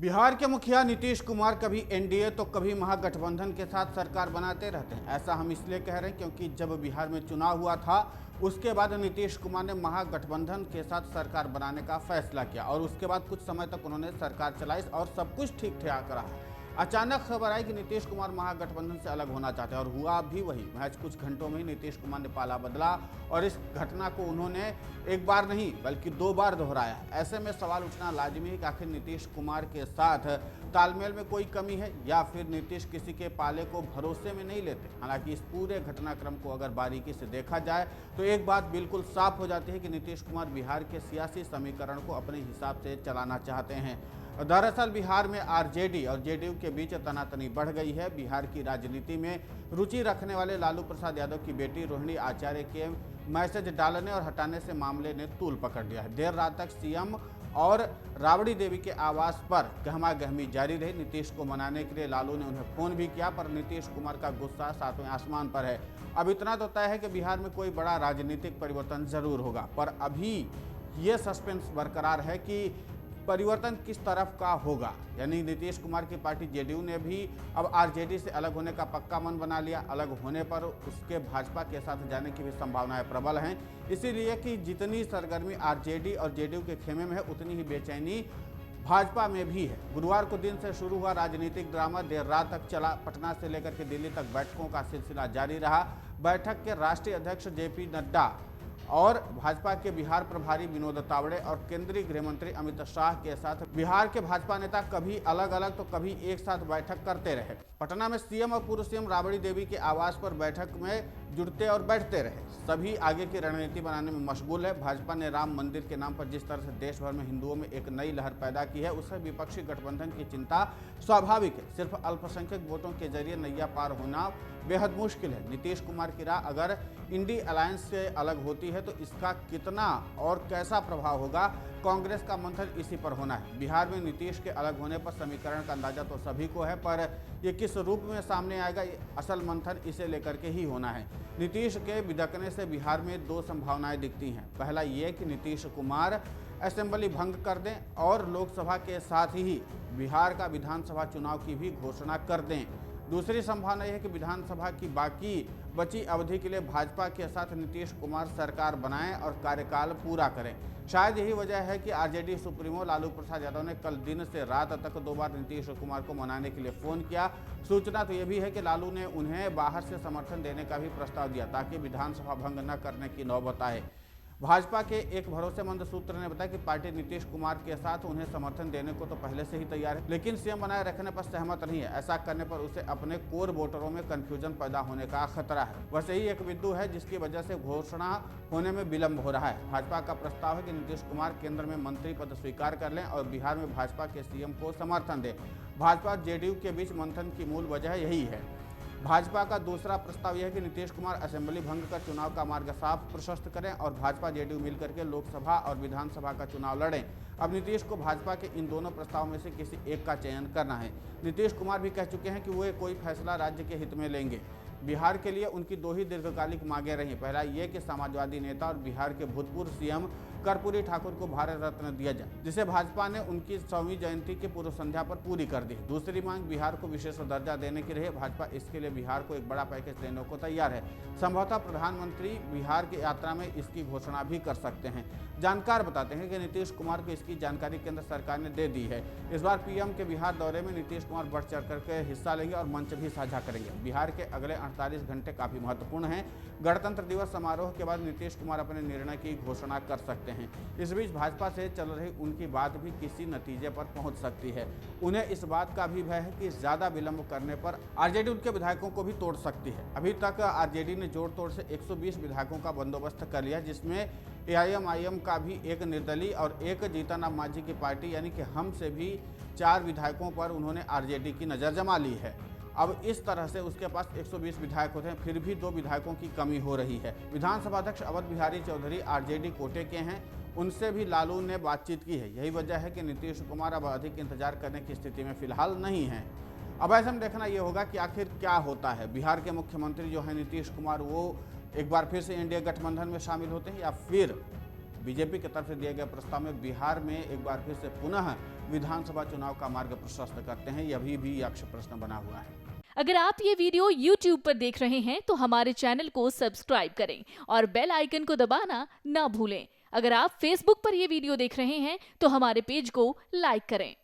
बिहार के मुखिया नीतीश कुमार कभी एनडीए तो कभी महागठबंधन के साथ सरकार बनाते रहते हैं। ऐसा हम इसलिए कह रहे हैं क्योंकि जब बिहार में चुनाव हुआ था उसके बाद नीतीश कुमार ने महागठबंधन के साथ सरकार बनाने का फैसला किया और उसके बाद कुछ समय तक उन्होंने सरकार चलाई और सब कुछ ठीक ठाक रहा। अचानक खबर आई कि नीतीश कुमार महागठबंधन से अलग होना चाहते हैं और हुआ भी वही। महज कुछ घंटों में ही नीतीश कुमार ने पाला बदला और इस घटना को उन्होंने एक बार नहीं बल्कि 2 बार दोहराया। ऐसे में सवाल उठना लाजिमी है कि आखिर नीतीश कुमार के साथ तालमेल में कोई कमी है या फिर नीतीश किसी के पाले को भरोसे में नहीं लेते। हालांकि इस पूरे घटनाक्रम को अगर बारीकी से देखा जाए तो एक बात बिल्कुल साफ हो जाती है कि नीतीश कुमार बिहार के सियासी समीकरण को अपने हिसाब से चलाना चाहते हैं। दरअसल बिहार में आरजेडी और जेडीयू के बीच तनातनी बढ़ गई है। बिहार की राजनीति में रुचि रखने वाले लालू प्रसाद यादव की बेटी रोहिणी आचार्य के मैसेज डालने और हटाने से मामले ने तूल पकड़ लिया है। देर रात तक सीएम और राबड़ी देवी के आवास पर गहमा गहमी जारी रही। नीतीश को मनाने के लिए लालू ने उन्हें फोन भी किया, पर नीतीश कुमार का गुस्सा सातवें आसमान पर है। अब इतना तो तय है कि बिहार में कोई बड़ा राजनीतिक परिवर्तन जरूर होगा, पर अभी ये सस्पेंस बरकरार है कि परिवर्तन किस तरफ का होगा। यानी नीतीश कुमार की पार्टी जेडीयू ने भी अब आरजेडी से अलग होने का पक्का मन बना लिया। अलग होने पर उसके भाजपा के साथ जाने की भी संभावनाएं प्रबल हैं। इसीलिए कि जितनी सरगर्मी आरजेडी और जेडीयू के खेमे में है उतनी ही बेचैनी भाजपा में भी है। गुरुवार को दिन से शुरू हुआ राजनीतिक ड्रामा देर रात तक चला। पटना से लेकर के दिल्ली तक बैठकों का सिलसिला जारी रहा। बैठक के राष्ट्रीय अध्यक्ष जेपी नड्डा और भाजपा के बिहार प्रभारी विनोद तावड़े और केंद्रीय गृह मंत्री अमित शाह के साथ बिहार के भाजपा नेता कभी अलग अलग तो कभी एक साथ बैठक करते रहे। पटना में सीएम और पूर्व सीएम राबड़ी देवी के आवास पर बैठक में जुड़ते और बैठते रहे। सभी आगे की रणनीति बनाने में मशगूल है। भाजपा ने राम मंदिर के नाम पर जिस तरह से देश भर में हिंदुओं में एक नई लहर पैदा की है, उससे विपक्षी गठबंधन की चिंता स्वाभाविक है। सिर्फ अल्पसंख्यक वोटों के जरिए नैया पार होना बेहद मुश्किल है। नीतीश कुमार की राह अगर इंडी अलायंस से अलग होती है तो इसका कितना और कैसा प्रभाव होगा, कांग्रेस का मंथन इसी पर होना है। बिहार में नीतीश के अलग होने पर समीकरण का अंदाजा तो सभी को है, पर ये किस रूप में सामने आएगा, असल मंथन इसे लेकर के ही होना है। नीतीश के बिदकने से बिहार में 2 संभावनाएं दिखती हैं। पहला ये कि नीतीश कुमार असेंबली भंग कर दें और लोकसभा के साथ ही बिहार का विधानसभा चुनाव की भी घोषणा कर दें। दूसरी संभावना यह है कि विधानसभा की बाकी बची अवधि के लिए भाजपा के साथ नीतीश कुमार सरकार बनाएं और कार्यकाल पूरा करें। शायद यही वजह है कि आरजेडी सुप्रीमो लालू प्रसाद यादव ने कल दिन से रात तक 2 बार नीतीश कुमार को मनाने के लिए फोन किया। सूचना तो यह भी है कि लालू ने उन्हें बाहर से समर्थन देने का भी प्रस्ताव दिया ताकि विधानसभा भंग न करने की नौबत आए। भाजपा के एक भरोसेमंद सूत्र ने बताया कि पार्टी नीतीश कुमार के साथ उन्हें समर्थन देने को तो पहले से ही तैयार है, लेकिन सीएम बनाए रखने पर सहमत नहीं है। ऐसा करने पर उसे अपने कोर वोटरों में कंफ्यूजन पैदा होने का खतरा है। बस यही एक बिंदु है जिसकी वजह से घोषणा होने में विलंब हो रहा है। भाजपा का प्रस्ताव है कि नीतीश कुमार केंद्र में मंत्री पद स्वीकार कर लें और बिहार में भाजपा के सीएम को समर्थन दें। भाजपा जेडीयू के बीच मंथन की मूल वजह यही है। भाजपा का दूसरा प्रस्ताव यह है कि नीतीश कुमार असेंबली भंग कर चुनाव का मार्ग साफ प्रशस्त करें और भाजपा जेडीयू मिलकर के लोकसभा और विधानसभा का चुनाव लड़ें। अब नीतीश को भाजपा के इन दोनों प्रस्तावों में से किसी एक का चयन करना है। नीतीश कुमार भी कह चुके हैं कि वे कोई फैसला राज्य के हित में लेंगे। बिहार के लिए उनकी 2 ही दीर्घकालिक मांगें रही। पहला ये कि समाजवादी नेता और बिहार के भूतपूर्व सीएम कर्पूरी ठाकुर को भारत रत्न दिया जाए, जिसे भाजपा ने उनकी 100वीं जयंती की पूर्व संध्या पर पूरी कर दी। दूसरी मांग बिहार को विशेष दर्जा देने की रही। भाजपा इसके लिए बिहार को एक बड़ा पैकेज देने को तैयार है। संभवतः प्रधानमंत्री बिहार की यात्रा में इसकी घोषणा भी कर सकते हैं। जानकार बताते हैं कि नीतीश कुमार को इसकी जानकारी केंद्र सरकार ने दे दी है। इस बार पीएम के बिहार दौरे में नीतीश कुमार बढ़ चढ़ करके हिस्सा लेंगे और मंच भी साझा करेंगे। बिहार के अगले 48 घंटे काफी महत्वपूर्ण हैं। गणतंत्र दिवस समारोह के बाद नीतीश कुमार अपने निर्णय की घोषणा कर सकते हैं। इस बीच भाजपा से चल रही उनकी बात भी किसी नतीजे पर पहुंच सकती है। उन्हें इस बात का भी भय है कि ज्यादा विलंब करने पर आरजेडी उनके विधायकों को भी तोड़ सकती है। अभी तक आरजेडी ने जोड़ तोड़ से 120 विधायकों का बंदोबस्त कर लिया, जिसमें एआईएमआईएम का भी एक निर्दलीय और एक जीतन राम मांझी की पार्टी यानी कि हम से भी 4 विधायकों पर उन्होंने आरजेडी की नज़र जमा ली है। अब इस तरह से उसके पास 120 विधायक होते हैं, फिर भी 2 विधायकों की कमी हो रही है। विधानसभा अध्यक्ष अवध बिहारी चौधरी आरजेडी कोटे के हैं, उनसे भी लालू ने बातचीत की है। यही वजह है कि नीतीश कुमार अब अधिक इंतजार करने की स्थिति में फिलहाल नहीं है। अब ऐसे में देखना यह होगा कि आखिर क्या होता है। बिहार के मुख्यमंत्री जो है नीतीश कुमार, वो एक बार फिर से एनडीए गठबंधन में शामिल होते हैं या फिर बीजेपी की तरफ से दिए गए प्रस्ताव में बिहार में एक बार फिर से पुनः विधानसभा चुनाव का मार्ग प्रशस्त करते हैं, ये अभी भी यक्ष प्रश्न बना हुआ है। अगर आप ये वीडियो YouTube पर देख रहे हैं तो हमारे चैनल को सब्सक्राइब करें और बेल आइकन को दबाना ना भूलें। अगर आप Facebook पर ये वीडियो देख रहे हैं तो हमारे पेज को लाइक करें।